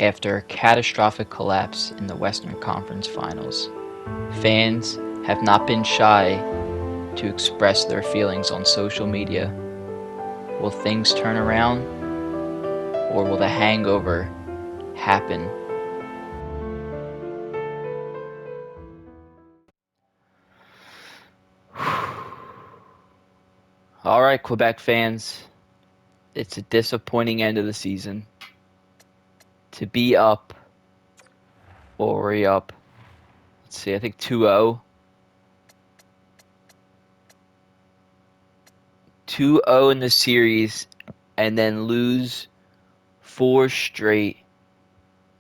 After a catastrophic collapse in the Western Conference Finals, fans have not been shy to express their feelings on social media. Will things turn around, or will the hangover happen? All right, Quebec fans, it's a disappointing end of the season. To be up, or are we up? Let's see, I think 2-0. 2-0 in the series, and then lose 4 straight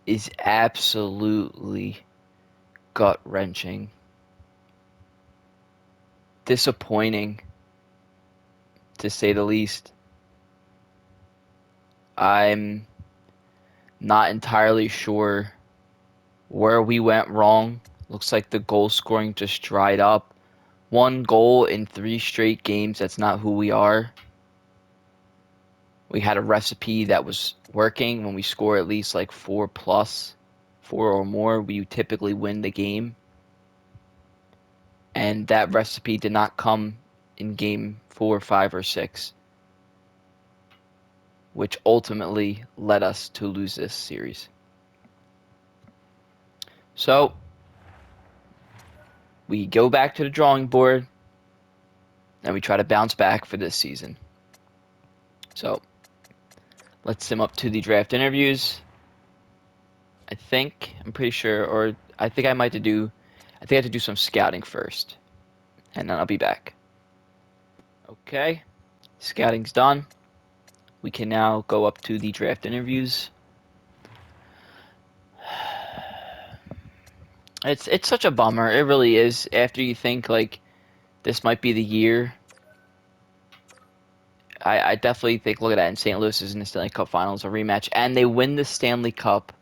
is absolutely gut-wrenching. Disappointing, to say the least. I'm not entirely sure where we went wrong. Looks like the goal scoring just dried up. 1 goal in 3 straight games, that's not who we are. We had a recipe that was working. When we score at least like 4 or more, we typically win the game. And that recipe did not come in game 4, 5, or 6, which ultimately led us to lose this series. So, we go back to the drawing board, and we try to bounce back for this season. So, let's sim up to the draft interviews. I'm pretty sure, or I think I have to do some scouting first, and then I'll be back. Okay, scouting's done. We can now go up to the draft interviews. It's such a bummer. It really is. After you think like this might be the year, I definitely think look at that. And St. Louis is in the Stanley Cup Finals, a rematch, and they win the Stanley Cup.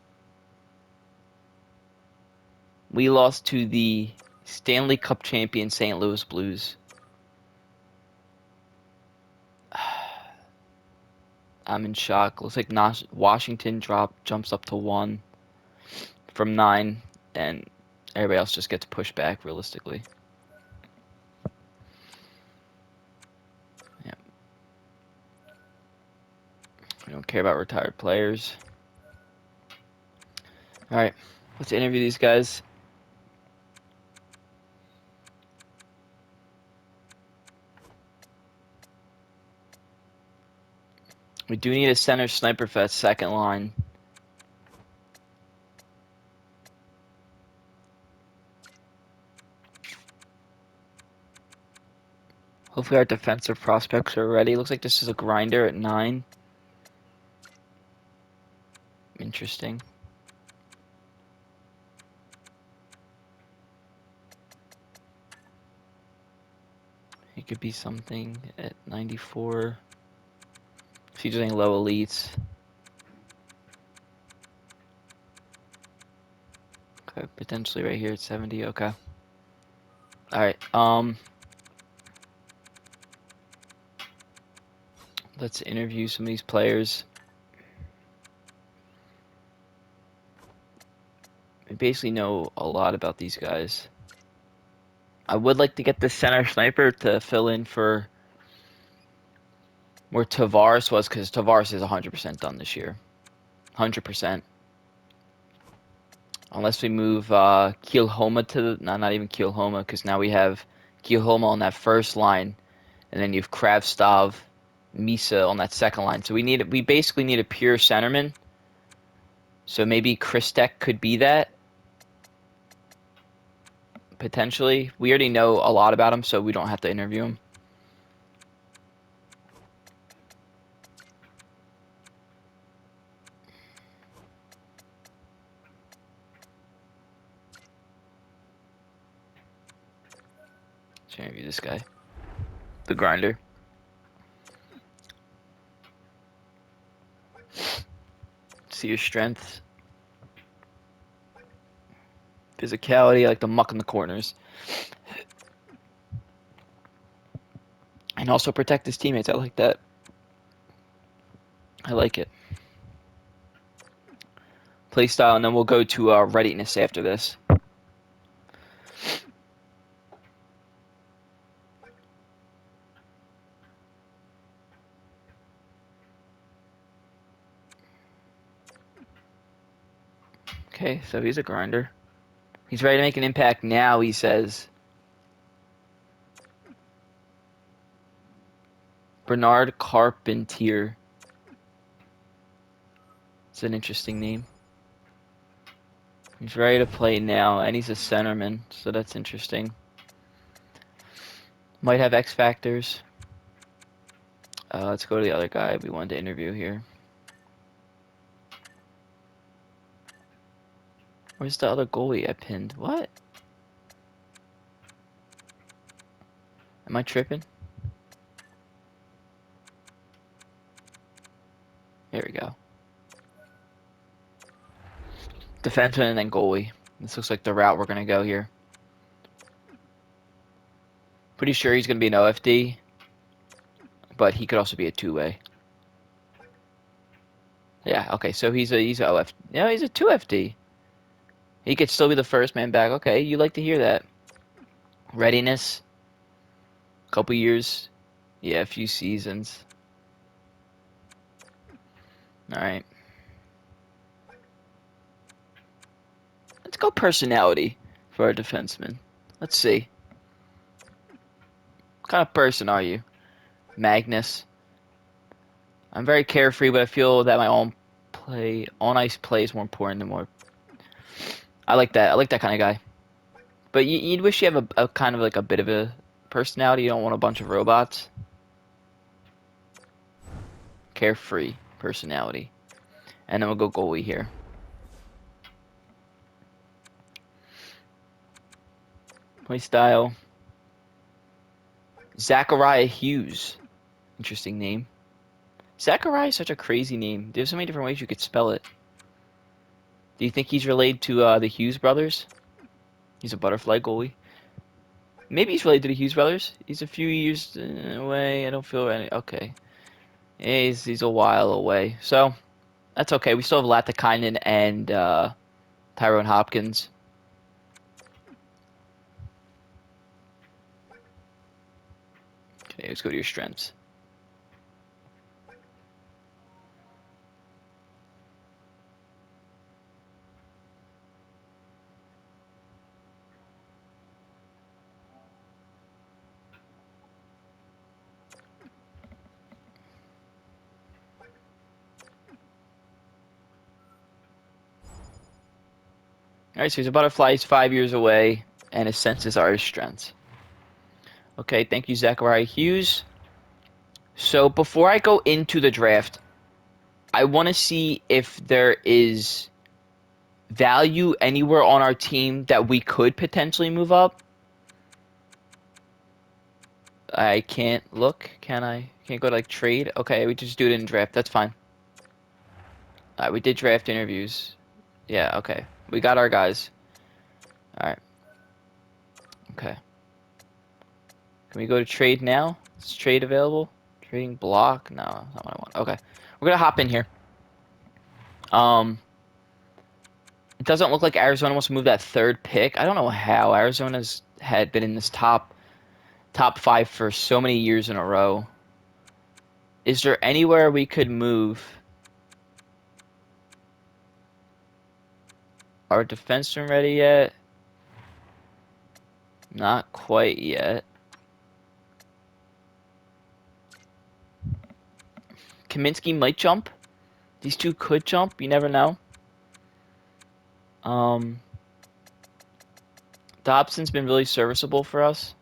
We lost to the Stanley Cup champion St. Louis Blues. I'm in shock. Looks like Washington jumps up to 1 from 9, and everybody else just gets pushed back realistically. Yeah. We don't care about retired players. All right, let's interview these guys. We do need a center sniper for that second line. Hopefully our defensive prospects are ready. Looks like this is a grinder at 9. Interesting. It could be something at 94. She's using low elites. Okay, potentially right here at 70. Okay. All right. Let's interview some of these players. We basically know a lot about these guys. I would like to get the center sniper to fill in for where Tavares was, because Tavares is 100% done this year. 100%. Unless we move Kielhoma to the... No, not even Kielhoma, because now we have Kielhoma on that first line, and then you have Kravstov, Misa on that second line. So we basically need a pure centerman. So maybe Christek could be that. Potentially. We already know a lot about him, so we don't have to interview him. Let's interview this guy. The grinder. See your strengths. Physicality, like the muck in the corners. And also protect his teammates. I like that. I like it. play style, and then we'll go to readiness after this. Okay, so he's a grinder. He's ready to make an impact now, he says. Bernard Carpentier. It's an interesting name. He's ready to play now, and he's a centerman, so that's interesting. Might have X factors. Let's go to the other guy we wanted to interview here. Where's the other goalie I pinned? What? Am I tripping? There we go. Defenseman and then goalie. This looks like the route we're going to go here. Pretty sure he's going to be an OFD, but he could also be a two-way. Yeah, okay, so he's a OF. No, he's a 2FD. He could still be the first man back. Okay, you like to hear that. Readiness. Couple years. Yeah, a few seasons. Alright. Let's go personality for our defenseman. Let's see. What kind of person are you? Magnus. I'm very carefree, but I feel that my on ice play is more important than more. I like that. I like that kind of guy. But you'd wish you have a kind of like a bit of a personality. You don't want a bunch of robots. Carefree personality. And then we'll go goalie here. Play style. Zachariah Hughes. Interesting name. Zachariah is such a crazy name. There's so many different ways you could spell it. Do you think he's related to the Hughes brothers? He's a butterfly goalie. Maybe he's related to the Hughes brothers. He's a few years away. I don't feel any. Okay. Yeah, he's a while away. So, that's okay. We still have Latikainen and Tyrone Hopkins. Okay, let's go to your strengths. Alright, so he's a butterfly. He's 5 years away. And his senses are his strengths. Okay, thank you, Zachariah Hughes. So before I go into the draft, I want to see if there is value anywhere on our team that we could potentially move up. I can't look. Can I? Can't go to like trade? Okay, we just do it in draft. That's fine. Alright, we did draft interviews. Yeah, okay. We got our guys. Alright. Okay. Can we go to trade now? Is trade available? Trading block? No, not what I want. Okay. We're gonna hop in here. It doesn't look like Arizona wants to move that third pick. I don't know how. Arizona's had been in this top 5 for so many years in a row. Is there anywhere we could move? Are defensemen ready yet? Not quite yet. Kaminsky might jump. These two could jump. You never know. Dobson's been really serviceable for us.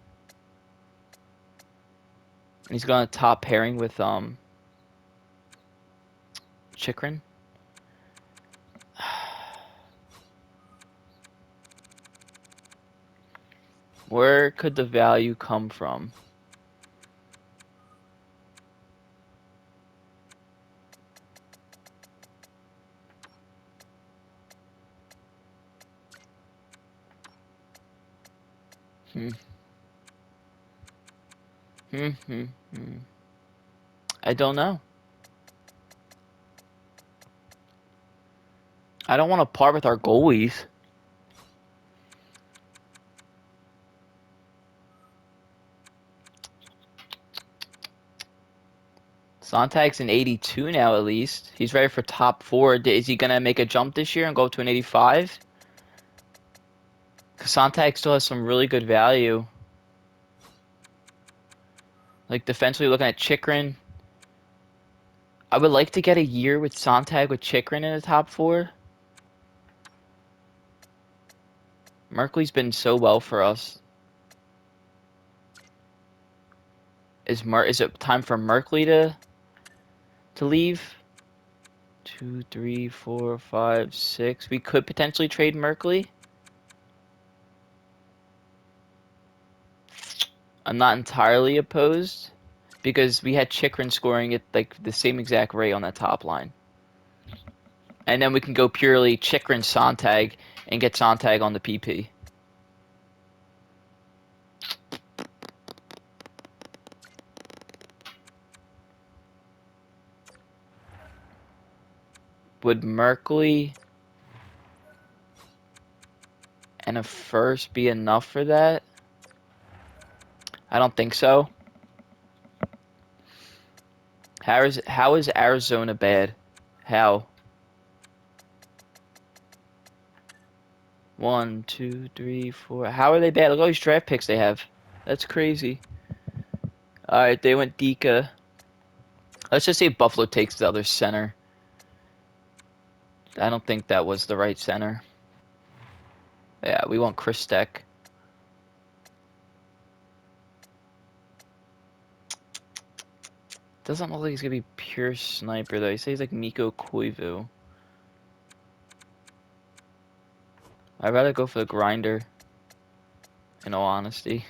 He's going to top pairing with Chikrin. Where could the value come from? I don't know. I don't want to part with our goalies. Sontag's an 82 now at least. He's ready for top 4. Is he going to make a jump this year and go up to an 85? Because Sontag still has some really good value. Like defensively looking at Chikrin. I would like to get a year with Sontag with Chikrin in the top 4. Merkley's been so well for us. Is it time for Merkley to leave? 2, 3, 4, 5, 6. We could potentially trade Merkley. I'm not entirely opposed because we had Chikrin scoring at like the same exact rate on that top line. And then we can go purely Chikrin Sontag and get Sontag on the PP. Would Merkley and a first be enough for that? I don't think so. How is Arizona bad? How? 1, 2, 3, 4. How are they bad? Look at all these draft picks they have. That's crazy. Alright, they went Dika. Let's just say Buffalo takes the other center. I don't think that was the right center. Yeah, we want Christek. Doesn't look like he's gonna be pure sniper though. He says he's like Mikko Koivu. I'd rather go for the grinder. In all honesty,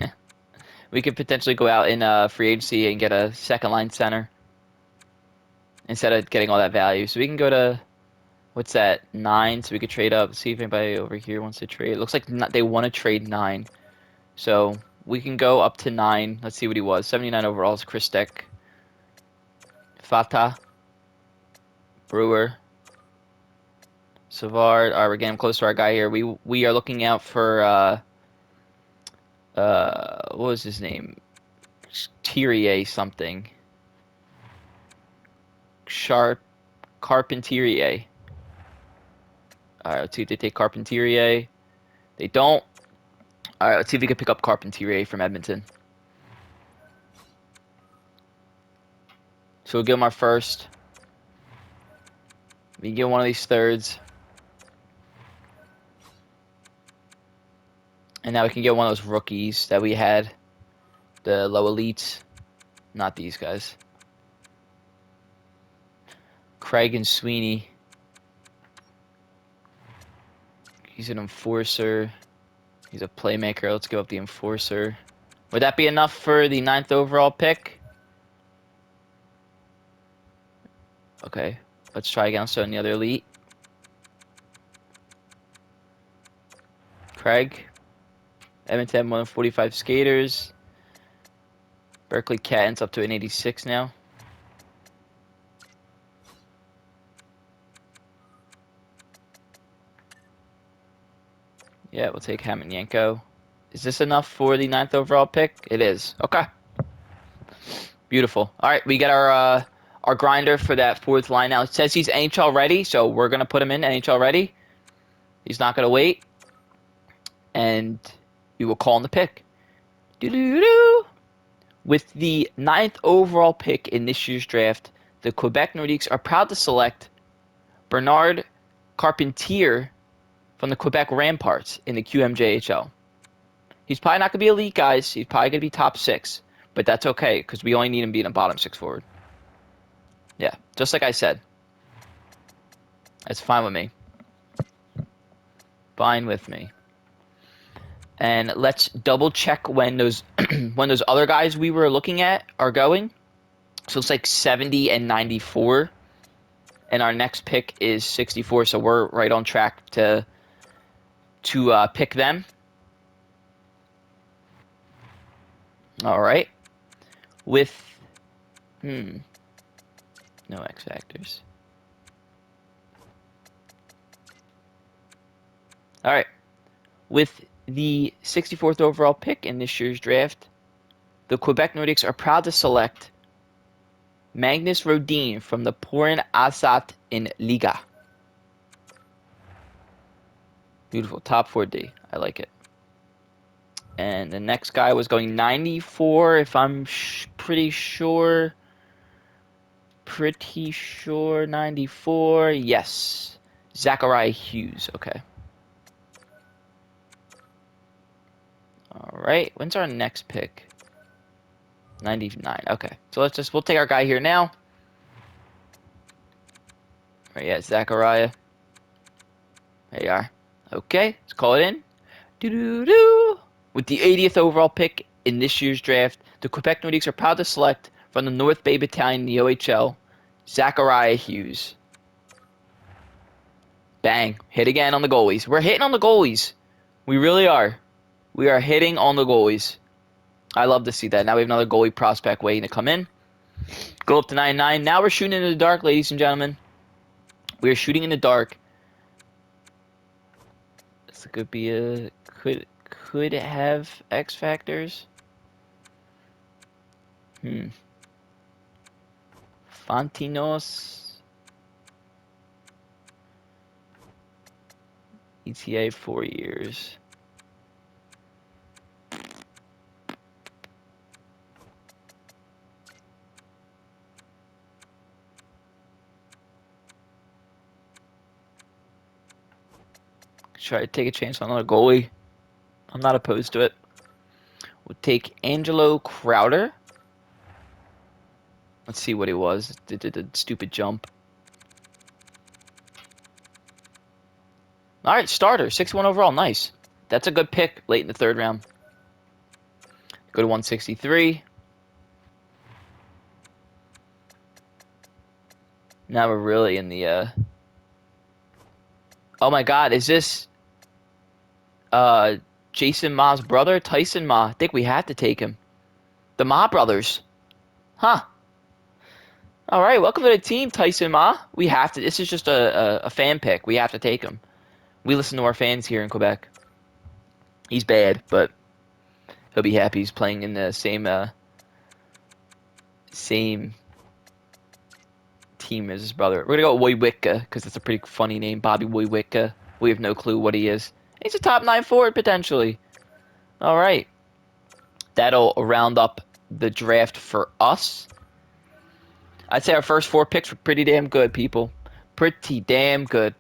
we could potentially go out in free agency and get a second line center instead of getting all that value. So we can go to what's that 9? So we could trade up. See if anybody over here wants to trade. It looks like they want to trade 9. So we can go up to 9. Let's see what he was. 79 overall is Christek. Fata. Brewer. Savard. Alright, we're getting close to our guy here. We are looking out for what was his name? Thierry something. Sharp Carpentier. Alright, let's see if they take Carpentier. They don't. Alright, let's see if we can pick up Carpentier from Edmonton. So we'll give him our first. We can get one of these thirds. And now we can get one of those rookies that we had. The low elites. Not these guys. Craig and Sweeney. He's an enforcer. He's a playmaker. Let's give up the enforcer. Would that be enough for the 9th overall pick? Okay. Let's try again. So, any other elite? Craig. Edmonton, 145 skaters. Berkeley Catton's up to an 86 now. Yeah, we'll take Hamanyenko. Is this enough for the 9th overall pick? It is. Okay. Beautiful. All right, we got our grinder for that 4th line now. It says he's NHL ready, so we're going to put him in NHL ready. He's not going to wait. And we will call on the pick. Doo-doo-doo. With the 9th overall pick in this year's draft, the Quebec Nordiques are proud to select Bernard Carpentier from the Quebec Ramparts in the QMJHL. He's probably not going to be elite, guys. He's probably going to be top 6. But that's okay, because we only need him being a bottom 6 forward. Yeah, just like I said. That's fine with me. Fine with me. And let's double check when those when those other guys we were looking at are going. So it's like 70 and 94. And our next pick is 64, so we're right on track to pick them. All right. With no X factors. All right. With the 64th overall pick in this year's draft, the Quebec Nordiques are proud to select Magnus Rodin from the Porin Asat in Liga. Beautiful. Top 4D. I like it. And the next guy was going 94, if I'm pretty sure. Pretty sure 94. Yes. Zachariah Hughes. Okay. All right. When's our next pick? 99. Okay. So we'll take our guy here now. All right, yeah, Zachariah. There you are. Okay. Let's call it in. Doo-doo-doo. With the 80th overall pick in this year's draft, the Quebec Nordiques are proud to select from the North Bay Battalion in the OHL, Zachariah Hughes. Bang. Hit again on the goalies. We're hitting on the goalies. We really are. We are hitting on the goalies. I love to see that. Now we have another goalie prospect waiting to come in. Go up to 99. Now we're shooting in the dark, ladies and gentlemen. We are shooting in the dark. This could be a... Could have X factors. Fontinos. ETA 4 years. Try to take a chance on another goalie. I'm not opposed to it. We'll take Angelo Crowder. Let's see what he was. Did the stupid jump. All right, starter. 61 overall. Nice. That's a good pick late in the third round. Go to 163. Now we're really in the... Oh my god, is this... Jason Ma's brother? Tyson Ma. I think we have to take him. The Ma brothers. Huh. Alright, welcome to the team, Tyson Ma. We have to... This is just a fan pick. We have to take him. We listen to our fans here in Quebec. He's bad, but he'll be happy he's playing in the same team as his brother. We're gonna go Wojcicka because it's a pretty funny name, Bobby Wojcicka. We have no clue what he is. He's a top 9 forward potentially. All right, that'll round up the draft for us. I'd say our first 4 picks were pretty damn good, people. Pretty damn good.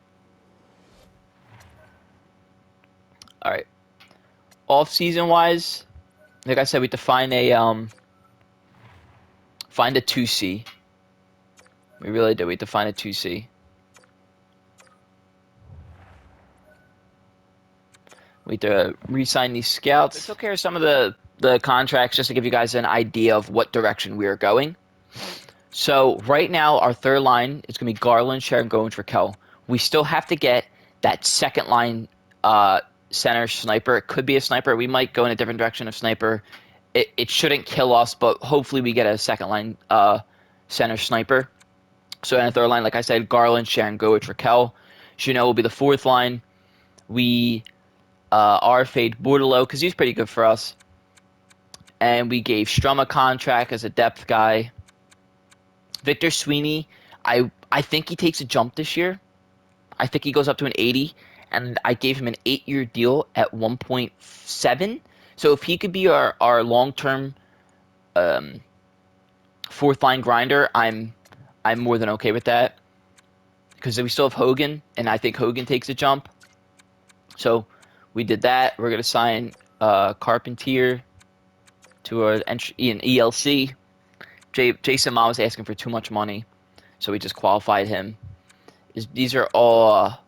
All right. Off-season wise, like I said, we have to find a 2C. We really do. We have to find a 2C. We have to re-sign these scouts. I took care of some of the contracts just to give you guys an idea of what direction we are going. So right now, our third line is going to be Garland, Sharon, Goins, Raquel. We still have to get that second line center sniper. It could be a sniper. We might go in a different direction of sniper. It shouldn't kill us, but hopefully we get a second line center sniper. So in the third line, like I said, Garland, Sharon, Goins, Raquel. Jeanot will be the fourth line. We RFA'd Bordelot because he's pretty good for us. And we gave Strum a contract as a depth guy. Victor Sweeney, I think he takes a jump this year. I think he goes up to an 80, and I gave him an 8-year deal at 1.7. So if he could be our long-term fourth line grinder, I'm more than okay with that. Because we still have Hogan, and I think Hogan takes a jump. So we did that. We're gonna sign Carpentier to an ELC. Jason Ma was asking for too much money, so we just qualified him. These are all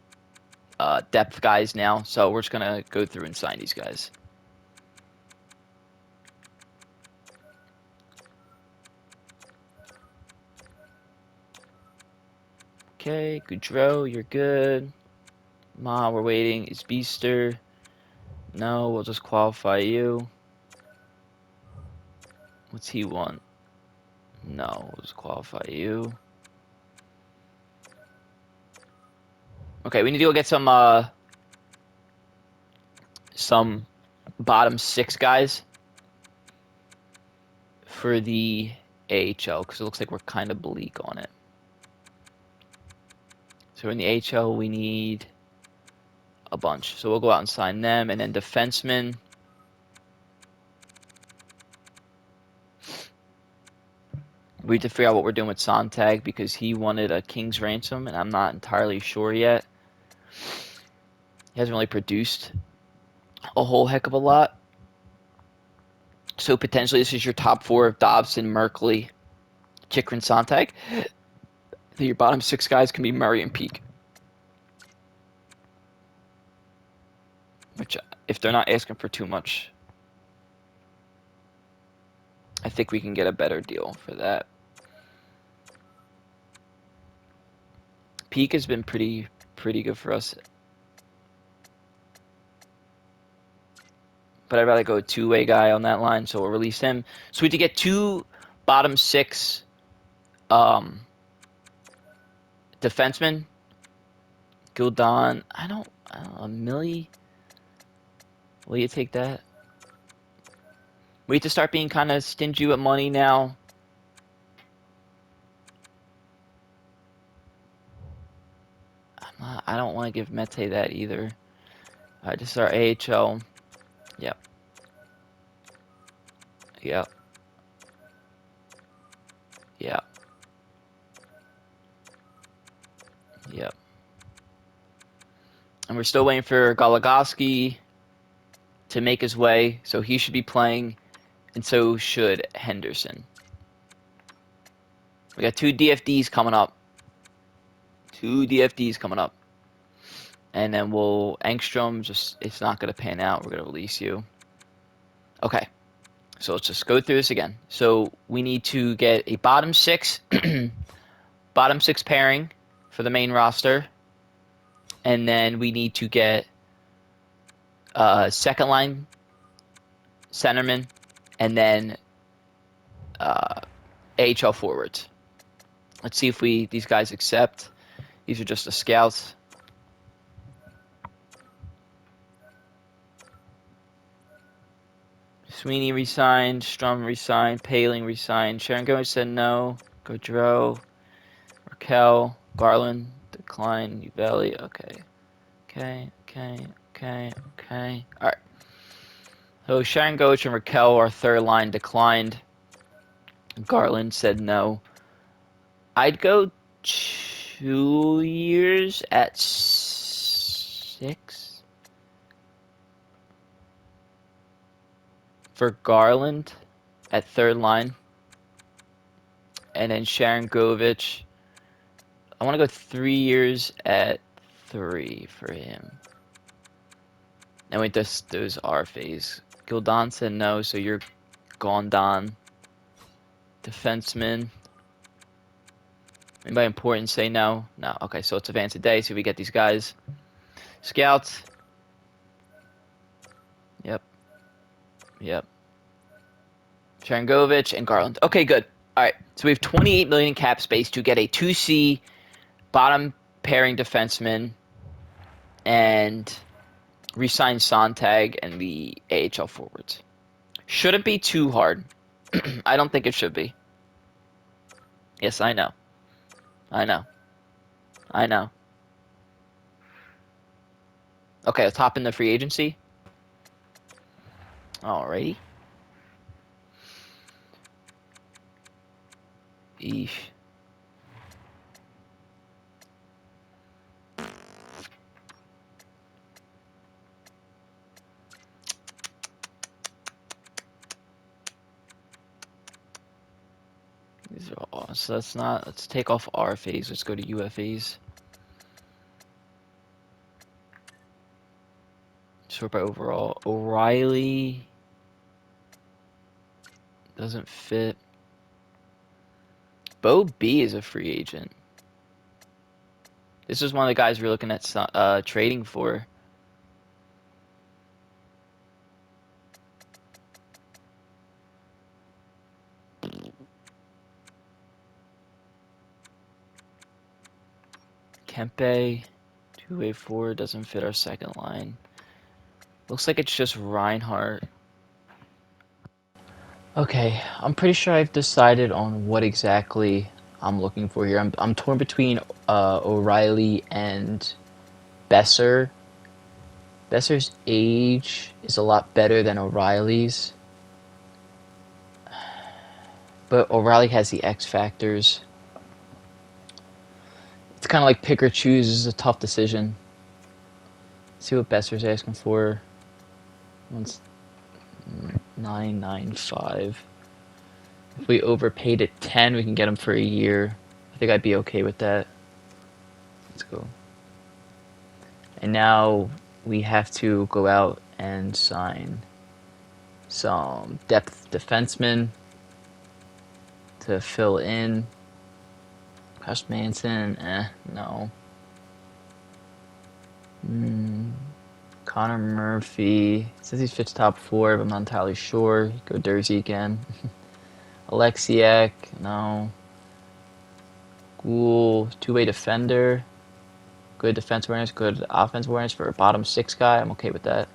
depth guys now, so we're just going to go through and sign these guys. Okay, Goudreau, you're good. Ma, we're waiting. Is Beaster? No, we'll just qualify you. What's he want? No, we'll just qualify you. Okay, we need to go get some some bottom 6 guys for the AHL because it looks like we're kind of bleak on it. So in the AHL, we need a bunch. So we'll go out and sign them. And then defensemen. We have to figure out what we're doing with Sontag because he wanted a king's ransom, and I'm not entirely sure yet. He hasn't really produced a whole heck of a lot. So potentially this is your top 4 of Dobson, Merkley, Chychrun, Sontag. Your bottom 6 guys can be Murray and Peak. Which, if they're not asking for too much, I think we can get a better deal for that. Peak has been pretty good for us. But I'd rather go a 2-way guy on that line, so we'll release him. So we have to get 2 bottom 6 defensemen. Gildon, I don't know, Millie. Will you take that? We have to start being kind of stingy with money now. I don't want to give Mete that either. This is our AHL. Yep. Yep. Yep. Yep. And we're still waiting for Goligoski to make his way, so he should be playing, and so should Henderson. We got 2 DFDs coming up. 2 DFDs coming up. And then we'll Engstrom, just it's not going to pan out. We're going to release you. Okay. So let's just go through this again. So we need to get a bottom 6 bottom 6 pairing for the main roster. And then we need to get second line centerman and then AHL forwards. Let's see if these guys accept. These are just the scouts. Sweeney resigned, Strum resigned, Paling resigned, Sharon Gomez said no, Gaudreau, Raquel, Garland, declined, Uvelli, okay. Alright. So Sharon Gomez and Raquel, our third line, declined. Garland said no. I'd go 2 years at 6. For Garland at third line. And then Sharon Govich. I want to go 3 years at 3 for him. And wait, those are phase. Gildon said no, so you're gone, Don. Defenseman. Anybody important say no? No. Okay, so let's advance a day, so we get these guys. Scouts. Yep. Sharangovich and Garland. Okay, good. All right, so we have 28 million in cap space to get a 2C bottom pairing defenseman and re-sign Sontag and the AHL forwards. Shouldn't be too hard. I don't think it should be. Yes, I know. Okay, let's hop in the free agency. Alrighty. Eesh. These are all, so let's take off RFAs. Let's go to UFAs. Sort by overall. O'Reilly doesn't fit. Bo B is a free agent. This is one of the guys we're looking at trading for. Kempe, 2-way forward, doesn't fit our second line. Looks like it's just Reinhardt. Okay, I'm pretty sure I've decided on what exactly I'm looking for here. I'm torn between O'Reilly and Besser. Besser's age is a lot better than O'Reilly's, but O'Reilly has the X factors. It's kind of like pick or choose. This is a tough decision. Let's see what Besser's asking for. One's 995. If we overpaid at 10, we can get him for a year. I think I'd be okay with that. Let's go. And now we have to go out and sign some depth defensemen to fill in. Josh Manson, no. Connor Murphy, says he fits top four, but I'm not entirely sure. Go Dursey again. Alexiak, no. Ghoul, two-way defender. Good defense awareness, good offense awareness for a bottom six guy. I'm okay with that.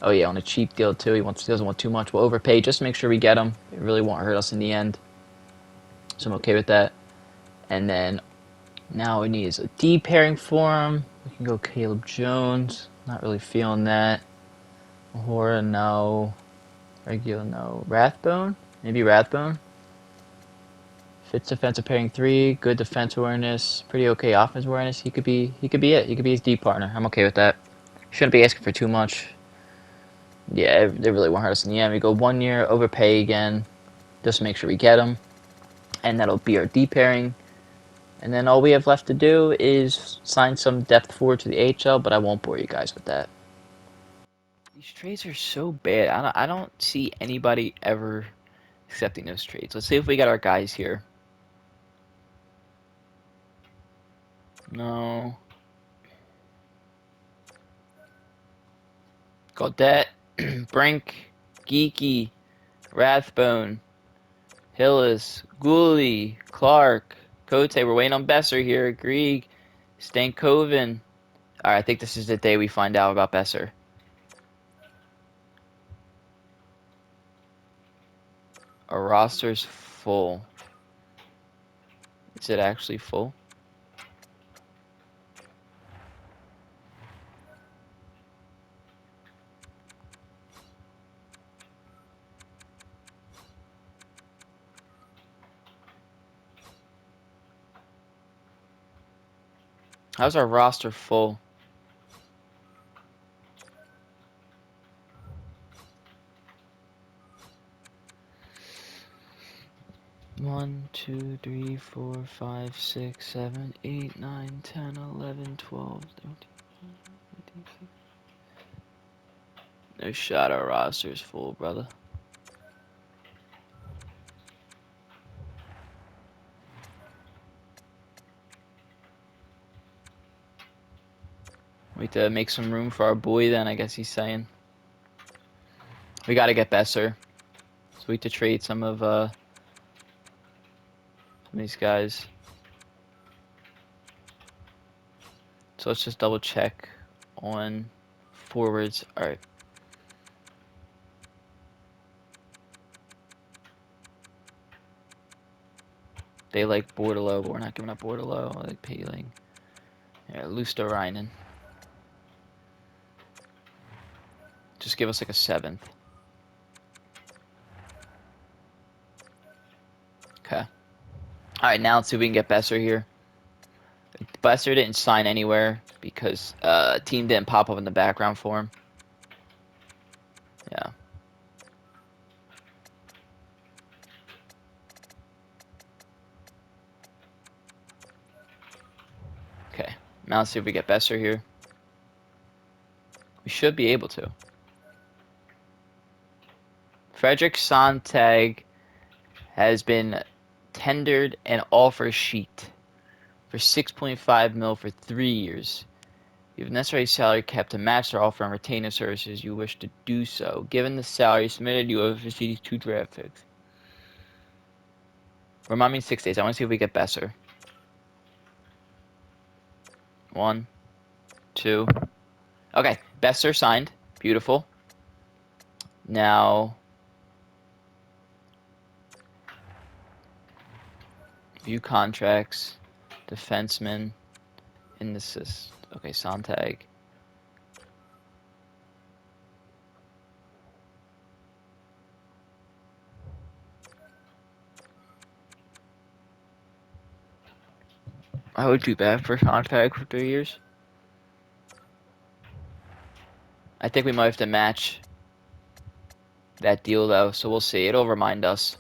Oh yeah, on a cheap deal too. He doesn't want too much. We'll overpay just to make sure we get him. It really won't hurt us in the end. So I'm okay with that. And then now we need is a D pairing for him. We can go Caleb Jones. Not really feeling that. Mahora, no. Regular, no. Rathbone? Maybe Rathbone. Fits defensive pairing 3. Good defense awareness. Pretty okay offense awareness. He could be it. He could be his D partner. I'm okay with that. Shouldn't be asking for too much. Yeah, they really won't hurt us in the end. We go 1 year, overpay again, just to make sure we get him. And that'll be our D pairing. And then all we have left to do is sign some depth forward to the AHL, but I won't bore you guys with that. These trades are so bad. I don't see anybody ever accepting those trades. Let's see if we got our guys here. No. Gaudette, Brink, Geeky, Rathbone, Hillis, Gooley, Clark, Cote. We're waiting on Besser here. Grieg, Stankoven. Alright, I think this is the day we find out about Besser. Our roster's full. Is it actually full? How's our roster full? One, two, three, four, five, six, seven, 8, 9, 10, 11, 12, 13, 14, 15. No shot our roster's full, brother. We have to make some room for our boy then, I guess he's saying. We gotta get Besser. So we have to trade some of these guys. So let's just double check on forwards. Alright. They like Bordelot, but we're not giving up Bordelot. I like Paling. Yeah, Luosterainen. Just give us like a 7th. Okay. Alright, now let's see if we can get Besser here. Besser didn't sign anywhere because team didn't pop up in the background for him. Yeah. Okay. Now let's see if we get Besser here. We should be able to. Frederick Sontag has been tendered an offer sheet for 6.5 mil for 3 years. You have necessary salary cap to match their offer and retain the services you wish to do so. Given the salary submitted, you have received 2 draft picks. Remind me in 6 days. I want to see if we get Besser. 1, 2. Okay, Besser signed. Beautiful. Now, view contracts. Defenseman. In the system. Okay, Sontag. I would do that for Sontag for 3 years. I think we might have to match that deal, though, so we'll see. It'll remind us.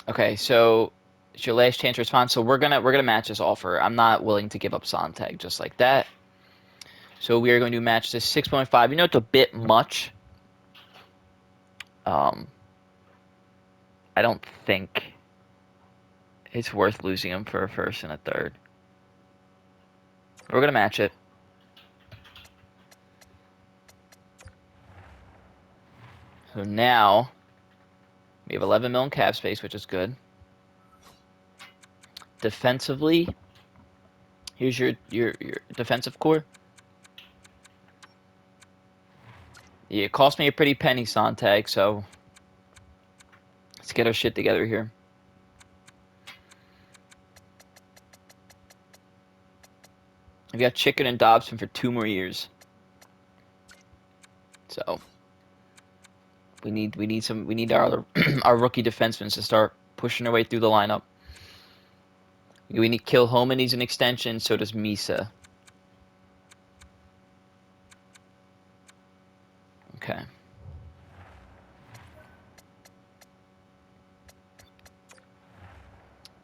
Okay, so it's your last chance to respond. So we're gonna match this offer. I'm not willing to give up Sontag just like that. So we are going to match this 6.5. You know, it's a bit much. I don't think it's worth losing him for a first and a third. We're gonna match it. So now we have 11 million cap space, which is good. Defensively, here's your defensive core. Yeah, it cost me a pretty penny, Sontag, so let's get our shit together here. I've got Chicken and Dobson for 2 more years. So we need our our rookie defensemen to start pushing their way through the lineup. We need Kilhoman needs an extension, so does Misa. Okay.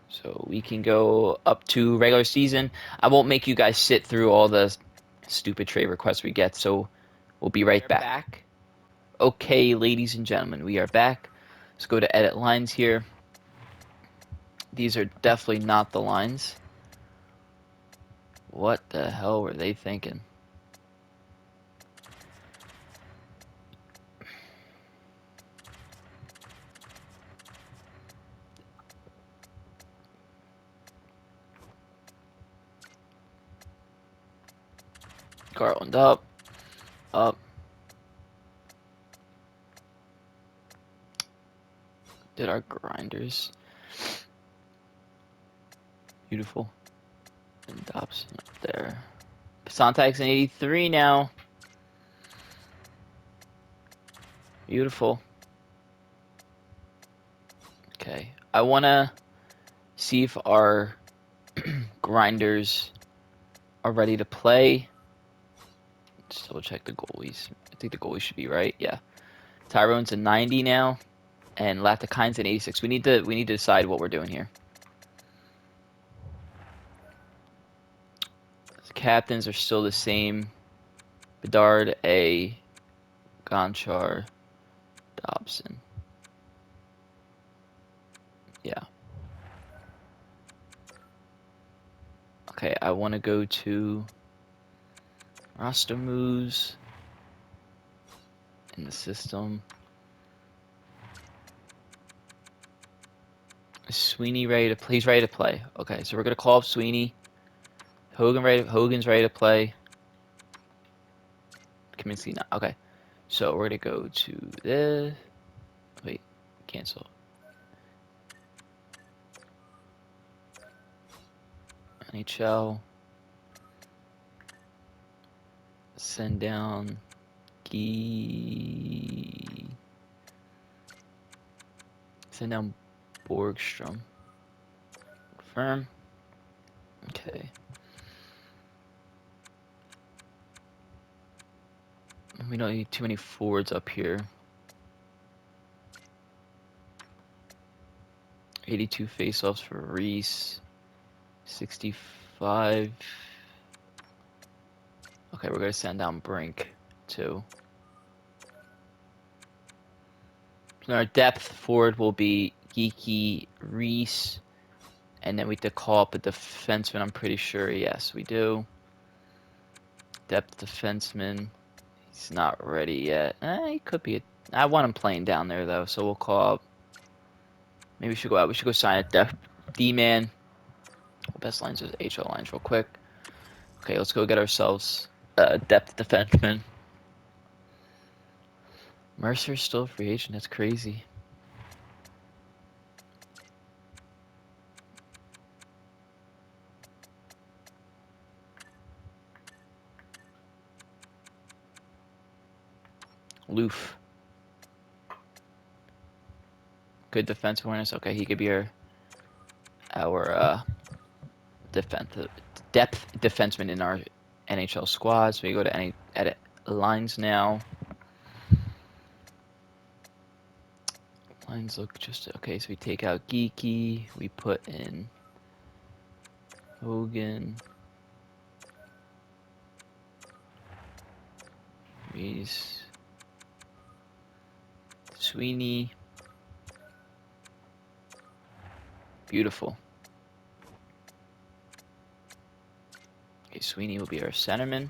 So we can go up to regular season. I won't make you guys sit through all the stupid trade requests we get, so we'll be right back. Okay, ladies and gentlemen, we are back. Let's go to edit lines here. These are definitely not the lines. What the hell were they thinking? Garland up. Did our grinders. Beautiful. And Dobson up there. Sontag's an 83 now. Beautiful. Okay. I want to see if our grinders are ready to play. Just double check the goalies. I think the goalies should be right. Yeah. Tyrone's a 90 now. And Latakine's an 86. We need to decide what we're doing here. The captains are still the same. Bedard, A. Gonchar, Dobson. Yeah. Okay, I want to go to roster moves in the system. Is Sweeney ready to play? He's ready to play. Okay, so we're gonna call up Sweeney. Hogan's ready to play. Kaminsky not. Okay, so we're gonna go to this. Wait, cancel. NHL. Send down. Send down Borgstrom. Confirm. Okay. We don't need too many forwards up here. 82 faceoffs for Reese. 65. Okay, we're gonna send down Brink too. So our depth forward will be Geeky, Reese, and then we have to call up a defenseman. I'm pretty sure. Yes, we do. Depth defenseman. He's not ready yet. He could be. I want him playing down there though, so we'll call up. Maybe we should go out. We should go sign a D-man. Best lines is HL lines real quick. Okay, let's go get ourselves a depth defenseman. Mercer's still a free agent. That's crazy. Loof. Good defense awareness. Okay, he could be our defensive depth defenseman in our NHL squad. So we go to any edit lines now. Lines look just okay. So we take out Geeky. We put in Hogan. Reese. Sweeney. Beautiful. Okay, Sweeney will be our centerman.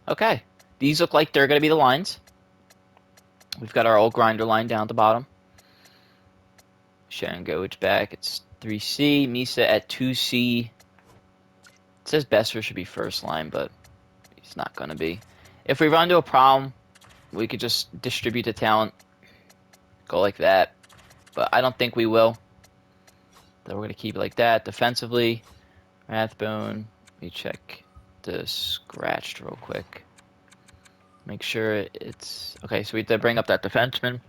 Okay. These look like they're going to be the lines. We've got our old grinder line down at the bottom. Sharon Govich back. It's 3C. Misa at 2C. It says Besser should be first line, but he's not going to be. If we run into a problem, we could just distribute the talent. Go like that. But I don't think we will. So we're going to keep it like that. Defensively, Rathbone. Let me check the scratched real quick. Make sure it's... Okay, so we have to bring up that defenseman.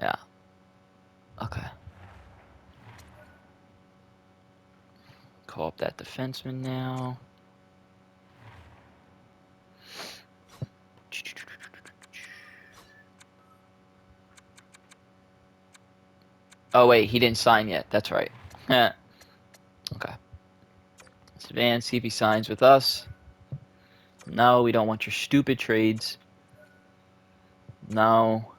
Yeah. Okay. Call up that defenseman now. Oh, wait, he didn't sign yet. That's right. Okay. Let's advance, see if he signs with us. No, we don't want your stupid trades. No.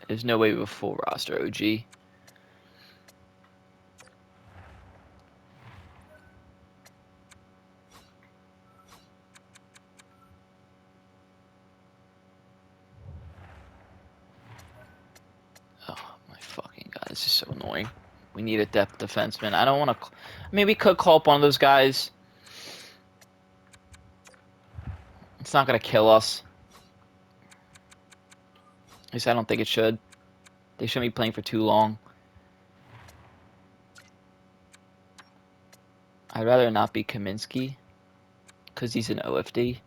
There's no way we have a full roster, OG. Oh, my fucking god, this is so annoying. We need a depth defenseman. I don't want to... I mean, we could call up one of those guys. It's not going to kill us. At least I don't think it should. They shouldn't be playing for too long. I'd rather not be Kaminsky. Because he's an OFD.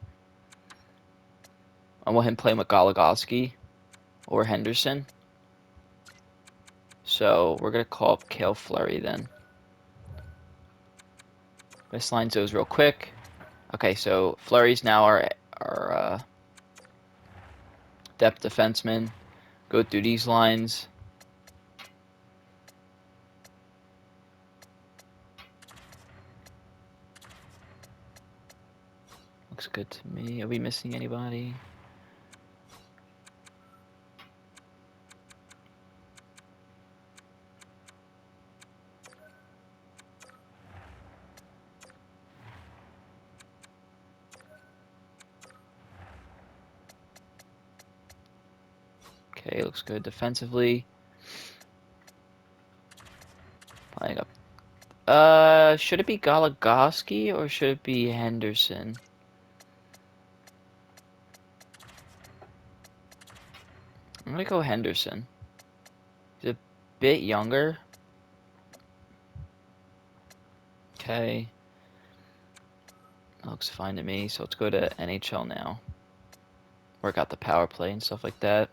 I want him playing with Goligoski. Or Henderson. So, we're going to call up Cale Fleury then. Best line goes real quick. Okay, so Fleury's now our depth defenseman. Go through these lines. Looks good to me. Are we missing anybody? Okay, looks good defensively. Playing up. Should it be Goligoski or should it be Henderson? I'm gonna go Henderson. He's a bit younger. Okay. That looks fine to me. So let's go to NHL now. Work out the power play and stuff like that.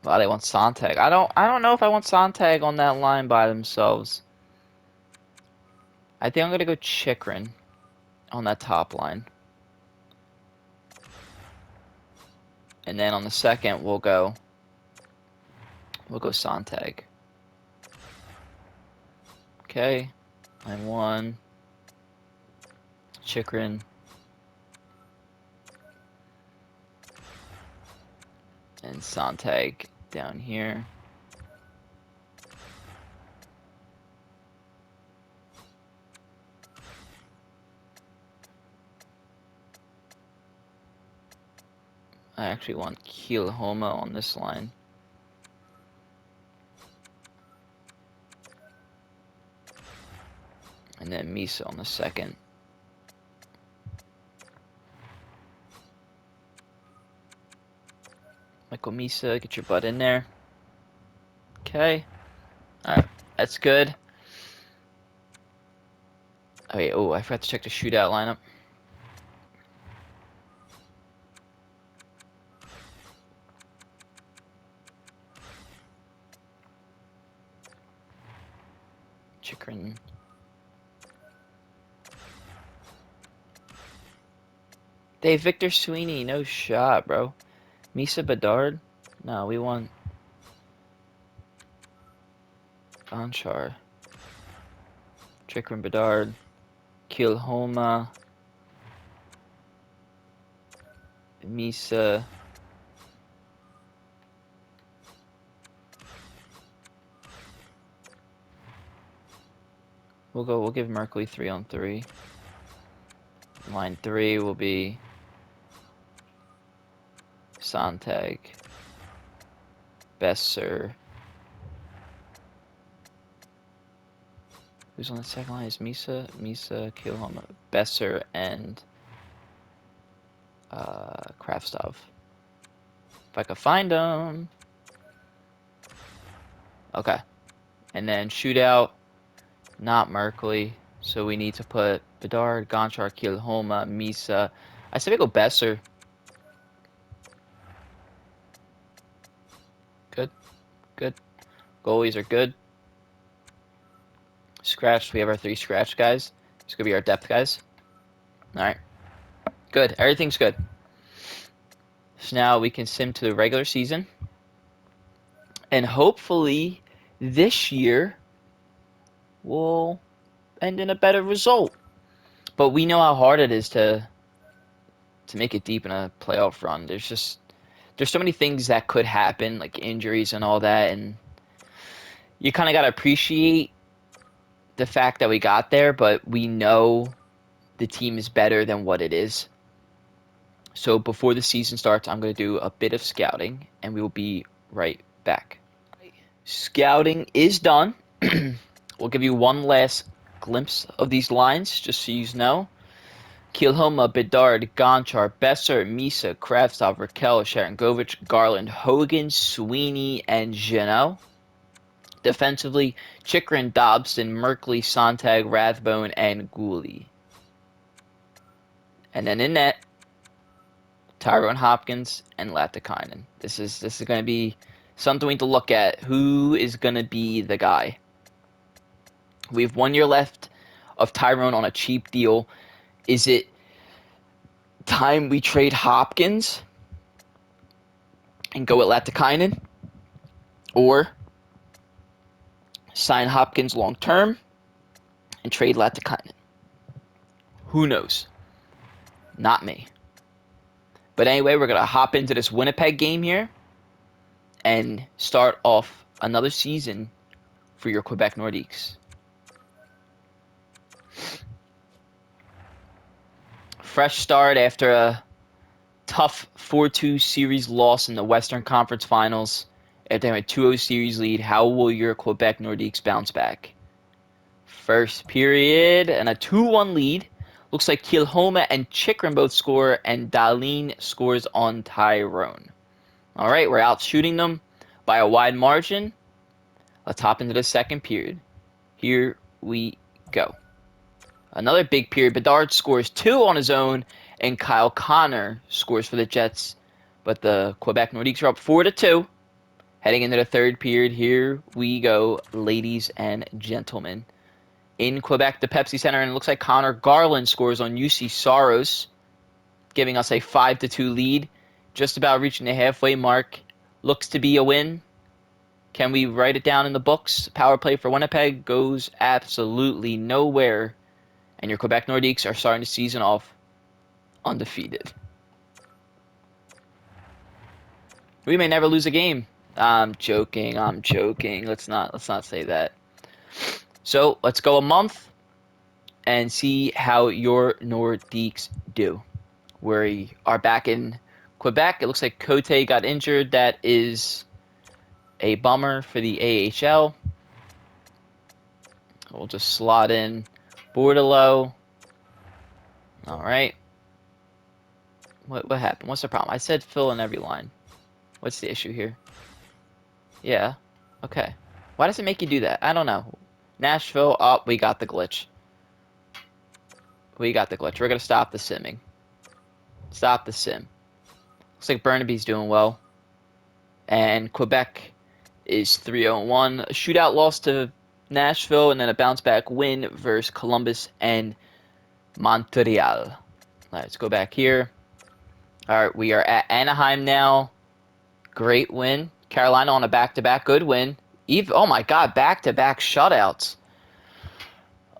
Wow, they want Sontag. I don't know if I want Sontag on that line by themselves. I think I'm gonna go Chikrin on that top line. And then on the second we'll go Sontag. Okay. Line 1. Chikrin. And Sontag down here. I actually want Kielhoma on this line. And then Misa on the second. Michael Misa, get your butt in there. Okay. Alright, that's good. Oh, I forgot to check the shootout lineup. Chikrin. Dave Victor Sweeney, no shot, bro. Misa Bedard? No, we want Gonchar. Chikrin Bedard. Kielhoma. Misa. We'll give Merkley 3-on-3. Line 3 will be Sontag. Besser. Who's on the second line? Is Misa, Kielhoma, Besser, and Kraftstov. If I could find them. Okay. And then shootout, not Merkley. So we need to put Bedard, Gonchar, Kielhoma, Misa. I say we go Besser. Good. Good. Goalies are good. Scratched. We have our 3 scratch guys. It's going to be our depth guys. Alright. Good. Everything's good. So now we can sim to the regular season. And hopefully this year we'll end in a better result. But we know how hard it is to make it deep in a playoff run. There's so many things that could happen, like injuries and all that, and you kind of got to appreciate the fact that we got there, but we know the team is better than what it is. So before the season starts, I'm going to do a bit of scouting, and we will be right back. Scouting is done. We'll give you one last glimpse of these lines, just so you know. Kielhoma, Bedard, Gonchar, Besser, Misa, Kravtsov, Raquel, Sharangovich, Garland, Hogan, Sweeney, and Jeannot. Defensively, Chikrin, Dobson, Merkley, Sontag, Rathbone, and Gooley. And then in net, Tyrone Hopkins and Latikainen. This is going to be something we need to look at. Who is going to be the guy? We have 1 year left of Tyrone on a cheap deal. Is it time we trade Hopkins and go with Latikainen? Or sign Hopkins long term and trade Latikainen? Who knows? Not me. But anyway, we're going to hop into this Winnipeg game here and start off another season for your Quebec Nordiques. Fresh start after a tough 4-2 series loss in the Western Conference Finals. After having a 2-0 series lead, how will your Quebec Nordiques bounce back? First period and a 2-1 lead. Looks like Kielhoma and Chikrin both score, and Dahlin scores on Tyrone. All right, we're out shooting them by a wide margin. Let's hop into the second period. Here we go. Another big period. Bedard scores 2 on his own, and Kyle Connor scores for the Jets. But the Quebec Nordiques are up 4-2. Heading into the third period, here we go, ladies and gentlemen. In Quebec, the Pepsi Center, and it looks like Connor Garland scores on UC Saros, giving us a 5-2 lead. Just about reaching the halfway mark. Looks to be a win. Can we write it down in the books? Power play for Winnipeg goes absolutely nowhere. And your Quebec Nordiques are starting the season off undefeated. We may never lose a game. I'm joking. Let's not say that. So let's go a month and see how your Nordiques do. We are back in Quebec, it looks like Cote got injured. That is a bummer for the AHL. We'll just slot in Bordelot. All right. What happened? What's the problem? I said fill in every line. What's the issue here? Yeah. Okay. Why does it make you do that? I don't know. Nashville. Oh, we got the glitch. We got the glitch. We're going to stop the simming. Stop the sim. Looks like Burnaby's doing well. And Quebec is 3-0-1. A shootout loss to Nashville, and then a bounce back win versus Columbus and Montreal. Let's go back here. All right, we are at Anaheim now. Great win. Carolina on a back-to-back. Good win. Oh my God, back-to-back shutouts.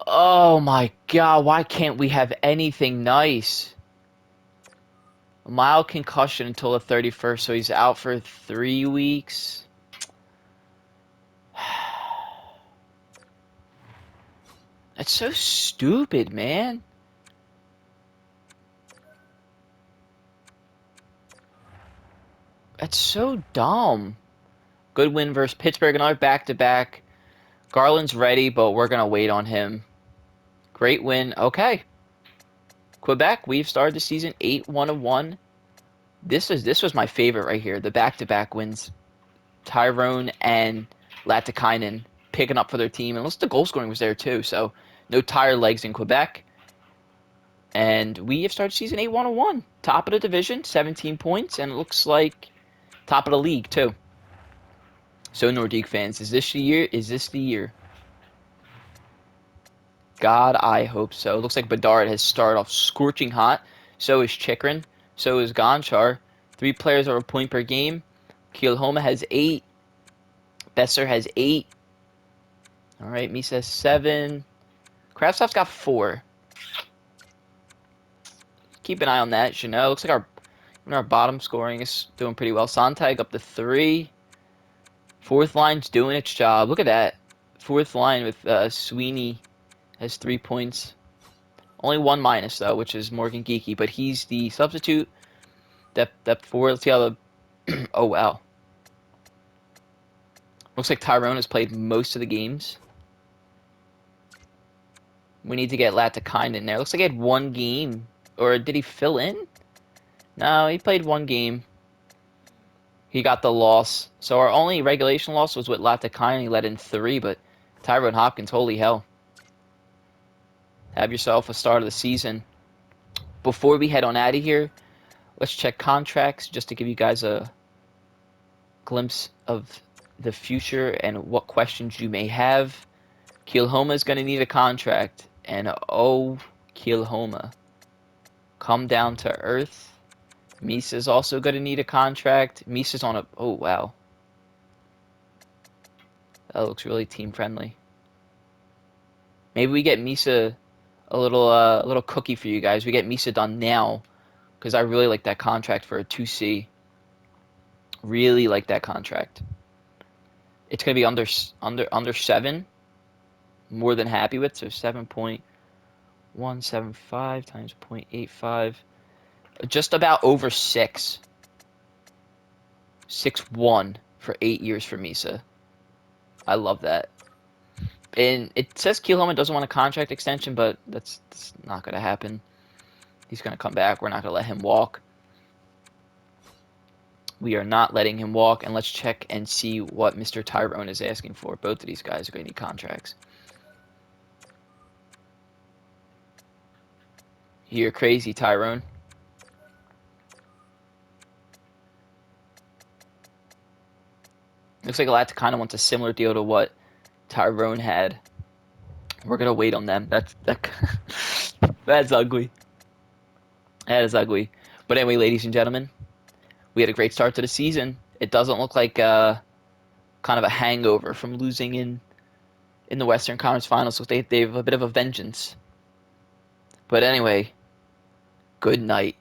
Oh my God, why can't we have anything nice? A mild concussion until the 31st, so he's out for 3 weeks. That's so stupid, man. That's so dumb. Good win versus Pittsburgh. Another back-to-back. Garland's ready, but we're going to wait on him. Great win. Okay. Quebec, we've started the season 8-1-1. This was my favorite right here. The back-to-back wins. Tyrone and Latikainen picking up for their team. And the goal scoring was there too. So no tired legs in Quebec. And we have started season 8-1-1. Top of the division, 17 points. And it looks like top of the league too. So Nordique fans, is this the year? Is this the year? God, I hope so. Looks like Bedard has started off scorching hot. So is Chikrin. So is Gonchar. 3 players over a point per game. Kielhoma has 8. Besser has 8. All right, Misa has 7. Kravtsov's got 4. Keep an eye on that. Chanel. Looks like our bottom scoring is doing pretty well. Sontag up to 3. Fourth line's doing its job. Look at that. Fourth line with Sweeney has 3 points. Only 1 minus, though, which is Morgan Geeky. But he's the substitute. Depth 4. Let's see how the... oh, wow. Looks like Tyrone has played most of the games. We need to get Latikainen in there. Looks like he had 1 game. Or did he fill in? No, he played 1 game. He got the loss. So our only regulation loss was with Latikainen. He let in 3, but Tyrone Hopkins, holy hell. Have yourself a start of the season. Before we head on out of here, let's check contracts just to give you guys a glimpse of the future and what questions you may have. Kielhoma is going to need a contract. And oh, Kielhoma. Come down to earth. Misa's also going to need a contract. Misa's on a... oh, wow. That looks really team-friendly. Maybe we get Misa a little cookie for you guys. We get Misa done now because I really like that contract for a 2C. Really like that contract. It's going to be under 7. More than happy with. So 7.175 times 0.85. Just about over 6. 6-1 for 8 years for Misa. I love that. And it says Kielhoma doesn't want a contract extension, but that's not going to happen. He's going to come back. We're not going to let him walk. We are not letting him walk. And let's check and see what Mr. Tyrone is asking for. Both of these guys are going to need contracts. You're crazy, Tyrone. Looks like Latikainen wants a similar deal to what Tyrone had. We're gonna wait on them. That's ugly. That is ugly. But anyway, ladies and gentlemen, we had a great start to the season. It doesn't look like kind of a hangover from losing in the Western Conference Finals. So they have a bit of a vengeance. But anyway, good night,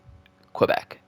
Quebec.